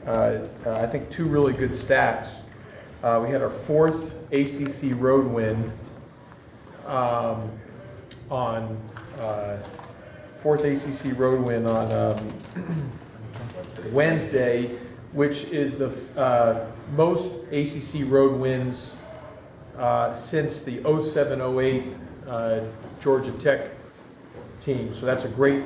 I think, two really good stats. We had our fourth ACC road win on Wednesday, which is the most ACC road wins since the 07-08 Georgia Tech team. So that's a great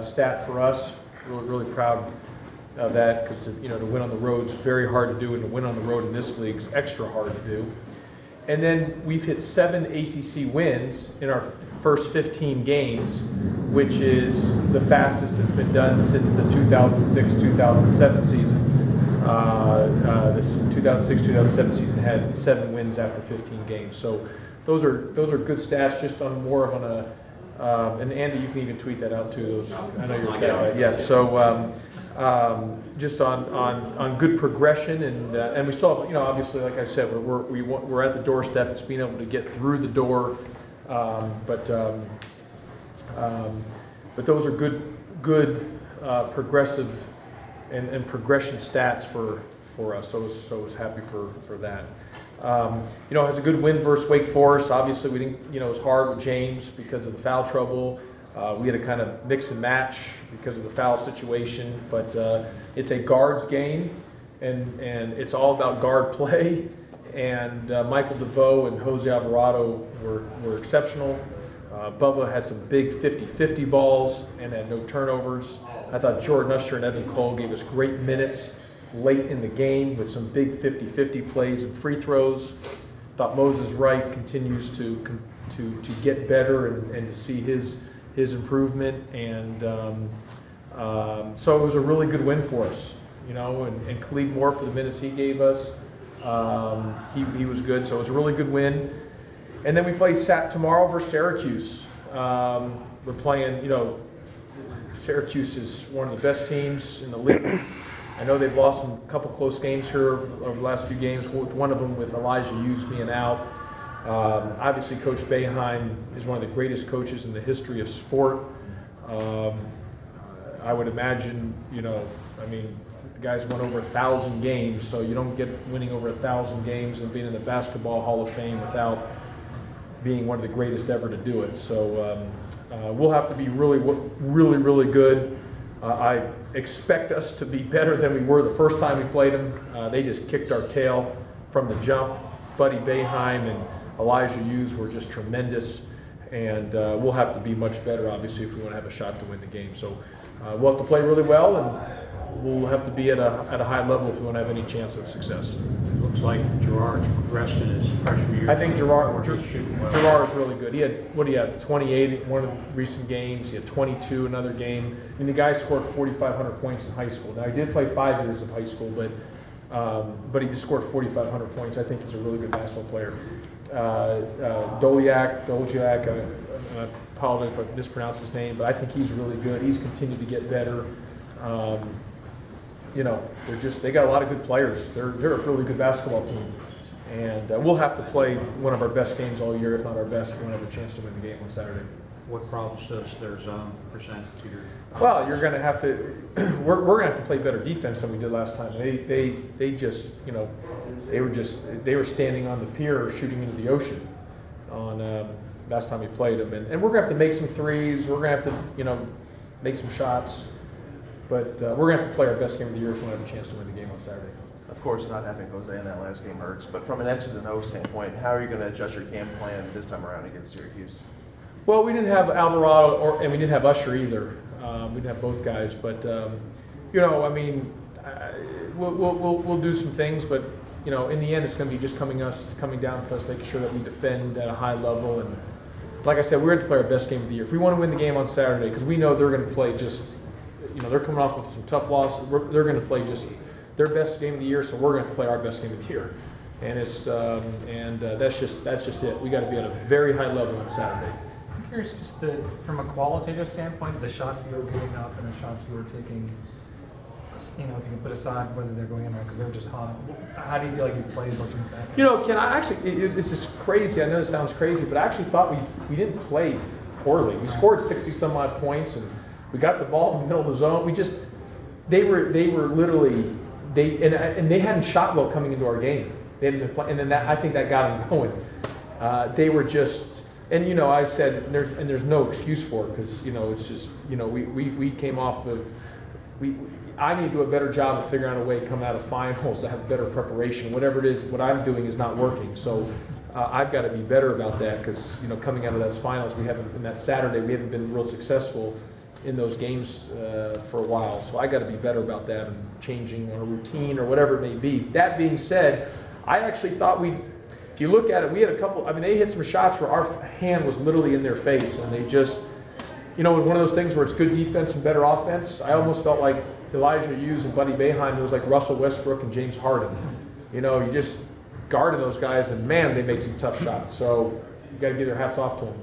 stat for us. Really proud of that, because to win on the road is very hard to do, and to win on the road in this league is extra hard to do. And then we've hit 7 ACC wins in our first 15 games, which is the fastest it's been done since the 2006-2007 season. This 2006-2007 season had 7 wins after 15 games. So those are good stats, just on more of and Andy, you can even tweet that out too. I know you're stat right. Yeah. So just on good progression, and we still have, obviously, like I said, we're at the doorstep. It's being able to get through the door, but those are good progressive and progression stats for us. So I was happy for that. It was a good win versus Wake Forest. Obviously, we didn't, it was hard with James because of the foul trouble. We had to kind of mix and match because of the foul situation, but it's a guards game, and it's all about guard play. And Michael DeVoe and Jose Alvarado were exceptional. Bubba had some big 50-50 balls and had no turnovers. I thought Jordan Usher and Evan Cole gave us great minutes late in the game with some big 50-50 plays and free throws. Thought Moses Wright continues to get better and to see his improvement, and so it was a really good win for us, and Khalid Moore, for the minutes he gave us, he was good, so it was a really good win. And then we play tomorrow versus Syracuse. We're playing, Syracuse is one of the best teams in the league. I know they've lost a couple close games here over the last few games, with one of them with Elijah Hughes being out. Obviously, Coach Boeheim is one of the greatest coaches in the history of sport. I would imagine, the guys won over 1,000 games, so you don't get winning over 1,000 games and being in the Basketball Hall of Fame without being one of the greatest ever to do it. So we'll have to be really good. I expect us to be better than we were the first time we played them. They just kicked our tail from the jump. Buddy Boeheim and Elijah Hughes were just tremendous, and we'll have to be much better, obviously, if we want to have a shot to win the game. So we'll have to play really well, and we'll have to be at a high level if we want to have any chance of success. It looks like Gerard's progressed in his freshman year. I think Gerard is really good. He had, 28 in one of the recent games. He had 22 another game. The guy scored 4,500 points in high school. Now, he did play 5 years of high school, but he just scored 4,500 points. I think he's a really good basketball player. Doljak, I apologize if I mispronounce his name, but I think he's really good. He's continued to get better. They got a lot of good players. They're a really good basketball team, and we'll have to play one of our best games all year, if not our best, if we want to have a chance to win the game on Saturday. What problems does their zone present to your? Well, you're going to have to. We're going to have to play better defense than we did last time. They just they were standing on the pier shooting into the ocean on last time we played them, and we're going to have to make some threes. We're going to have to make some shots, but we're going to have to play our best game of the year if we want to have a chance to win the game on Saturday. Of course, not having Jose in that last game hurts, but from an X's and O's standpoint, how are you going to adjust your game plan this time around against Syracuse? Well, we didn't have Alvarado, and we didn't have Usher either. We didn't have both guys, but we'll do some things, but in the end, it's going to be just coming down to us, making sure that we defend at a high level. And like I said, we're going to play our best game of the year. If we want to win the game on Saturday, because we know they're going to play they're coming off with some tough losses. They're going to play just their best game of the year, so we're going to play our best game of the year. And it's that's just it. We got to be at a very high level on Saturday. I'm curious, just from a qualitative standpoint, the shots you were giving up and the shots you were taking, if you can put aside whether they're going in or because they're just hot. How do you feel like you played looking back? Ken, I actually, it's just crazy. I know it sounds crazy, but I actually thought we didn't play poorly. We scored 60 some odd points, and we got the ball in the middle of the zone. they were literally, and they hadn't shot well coming into our game. They hadn't been and then I think that got them going. They were just, and I said, and there's no excuse for it, because it's just, we came off of, I need to do a better job of figuring out a way to come out of finals to have better preparation. Whatever it is, what I'm doing is not working. So I've got to be better about that, because coming out of those finals, in that Saturday, we haven't been real successful in those games for a while. So I got to be better about that and changing our routine or whatever it may be. That being said, I actually thought if you look at it, we had a couple, they hit some shots where our hand was literally in their face, and they just, it was one of those things where it's good defense and better offense. I almost felt like Elijah Hughes and Buddy Boeheim, it was like Russell Westbrook and James Harden. You just guarded those guys, and man, they make some tough shots. So you got to give their hats off to them.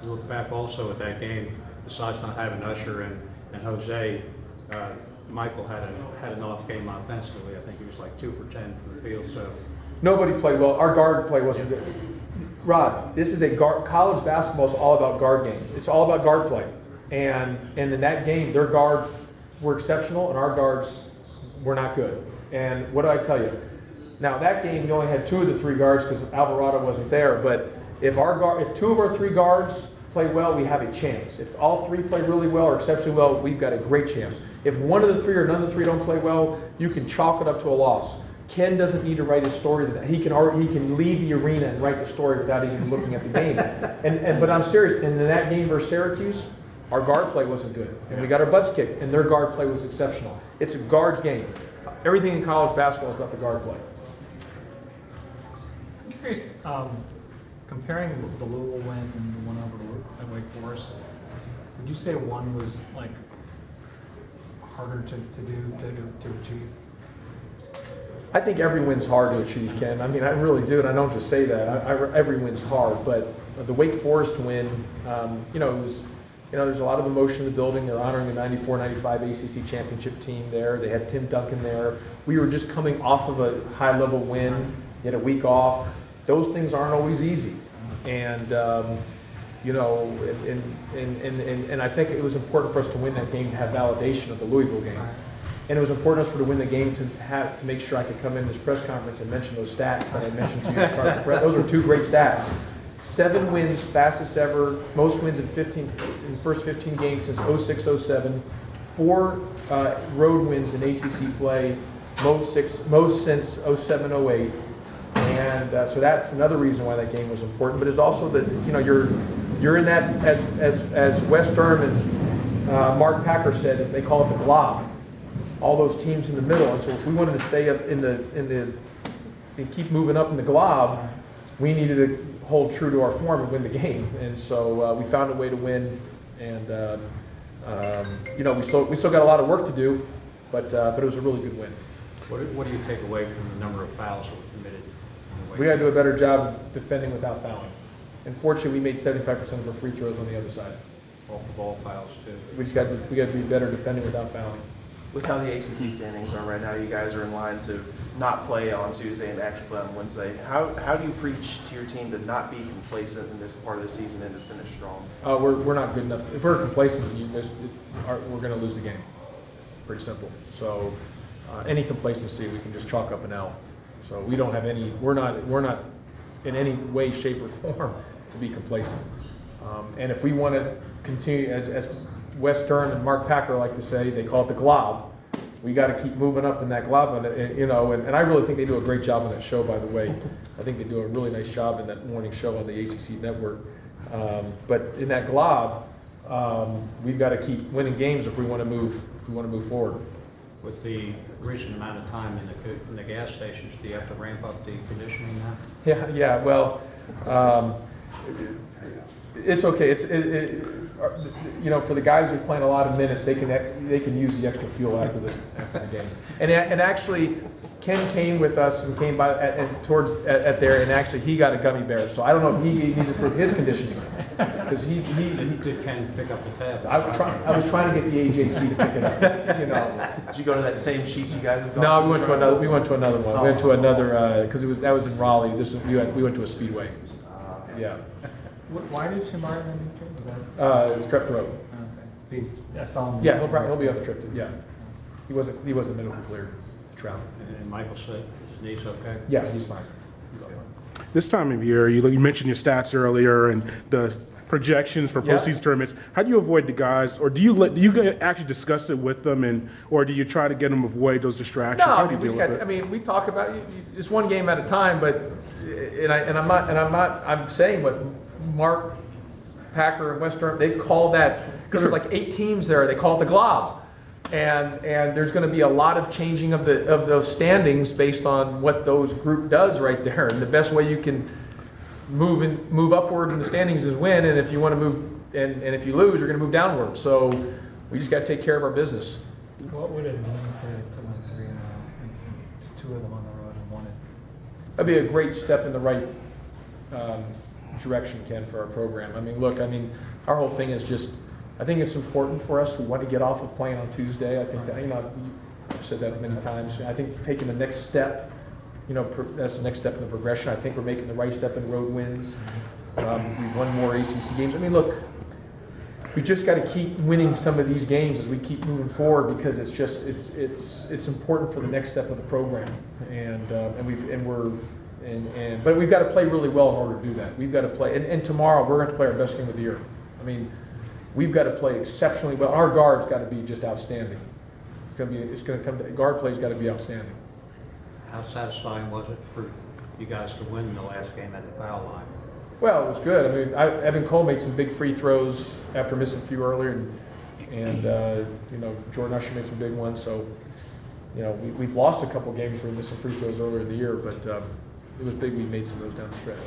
You look back also at that game, besides not having Usher and Jose, Michael had an off game offensively. I think he was like 2 for 10 from the field. So Nobody played well. Our guard play wasn't good. Rod, this is college basketball is all about guard game. It's all about guard play. And in that game, their guards were exceptional, and our guards were not good. And what do I tell you? Now, that game, you only had 2 of the 3 guards because Alvarado wasn't there. But if 2 of our 3 guards play well, we have a chance. If all 3 play really well or exceptionally well, we've got a great chance. If one of the 3 or none of the 3 don't play well, you can chalk it up to a loss. Ken doesn't need to write his story. He can leave the arena and write the story without even looking at the game. But I'm serious. And in that game versus Syracuse, our guard play wasn't good, and we got our butts kicked, and their guard play was exceptional. It's a guards game. Everything in college basketball is about the guard play. I'm curious, comparing the Louisville win and the one over at Wake Forest, would you say one was like harder to achieve? I think every win's hard to achieve, Ken. I really do, and I don't just say that. Every win's hard, but the Wake Forest win, it was, there's a lot of emotion in the building. They're honoring the 94-95 ACC championship team there. They had Tim Duncan there. We were just coming off of a high-level win. You had a week off. Those things aren't always easy, and and I think it was important for us to win that game to have validation of the Louisville game. And it was important for us to win the game to make sure I could come in this press conference and mention those stats that I mentioned to you as part of the press. Those are 2 great stats. 7 wins, fastest ever, most wins in the first 15 games since 06-07. 4 road wins in ACC play, most since 07-08. And so that's another reason why that game was important. But it's also that you're in that, as Wes Durham and Mark Packer said, as they call it, the glob. All those teams in the middle, and so if we wanted to stay up and keep moving up in the glob, we needed to hold true to our form and win the game. And so we found a way to win, and we still got a lot of work to do, but it was a really good win. what do you take away from the number of fouls that were committed? We got to do a better job of defending without fouling. Unfortunately, we made 75% of our free throws on the other side. Ball fouls too. We got to be better defending without fouling. With how the ACC standings are right now, you guys are in line to not play on Tuesday and actually play on Wednesday. How do you preach to your team to not be complacent in this part of the season and to finish strong? We're not good enough. If we're complacent, we're going to lose the game. Pretty simple. So any complacency, we can just chalk up an L. So we don't have any. We're not in any way, shape, or form to be complacent. And if we want to continue, as Wes Durham and Mark Packer like to say, they call it the glob. We got to keep moving up in that glob, and I really think they do a great job on that show. By the way, I think they do a really nice job in that morning show on the ACC network. But in that glob, we've got to keep winning games if we want to move. If we want to move forward. With the recent amount of time in the gas stations, do you have to ramp up the conditioning now? Yeah. Well, it's okay. For the guys who're playing a lot of minutes, they can use the extra fuel after the game. And actually, Ken came with us and came by at there, and actually he got a gummy bear. So I don't know if he needs it for his conditioning, because he Did Ken pick up the tab? I was trying to get the AJC to pick it up. Did you go to that same sheet you guys have gone No, to? we went to another one. We went to another because that was in Raleigh. We went to a speedway. Yeah. Why did Shamar then trip? Strep throat. I saw him. Yeah, he'll be on the trip. Yeah. He wasn't medically cleared to travel. And Michael said his knee's okay? Yeah, he's fine. He's all fine. This time of year, you mentioned your stats earlier and the projections for Yeah. postseason tournaments. How do you avoid the guys, or do you actually discuss it with them, or do you try to get them to avoid those distractions? No, How I do you mean, we deal just with got, it? I mean, we talk about just one game at a time, but, I'm saying what Mark Packer and Western, they call that, because there's like 8 teams there, they call it the glob. And there's gonna be a lot of changing of those standings based on what those group does right there. And the best way you can move upward in the standings is win, and if you wanna move, and if you lose, you're gonna move downward. So we just gotta take care of our business. What would it mean to win 3-0 and 2 of them on the road and 1 at? That'd be a great step in the right direction, Ken, for our program. I mean, look, our whole thing is just, I think it's important for us. We want to get off of playing on Tuesday. I think that, I've said that many times. I think taking the next step, that's the next step in the progression. I think we're making the right step in road wins. We've won more ACC games. I mean, look, we just got to keep winning some of these games as we keep moving forward, because it's just, it's important for the next step of the program. But we've got to play really well in order to do that. We've got to play, and tomorrow we're going to play our best game of the year. I mean, we've got to play exceptionally well. Our guard's got to be just outstanding. Guard play's got to be outstanding. How satisfying was it for you guys to win the last game at the foul line? Well, it was good. I mean, Evan Cole made some big free throws after missing a few earlier, and Jordan Usher made some big ones. So, we've lost a couple games for missing free throws earlier in the year, but it was big we made some of those down the stretch.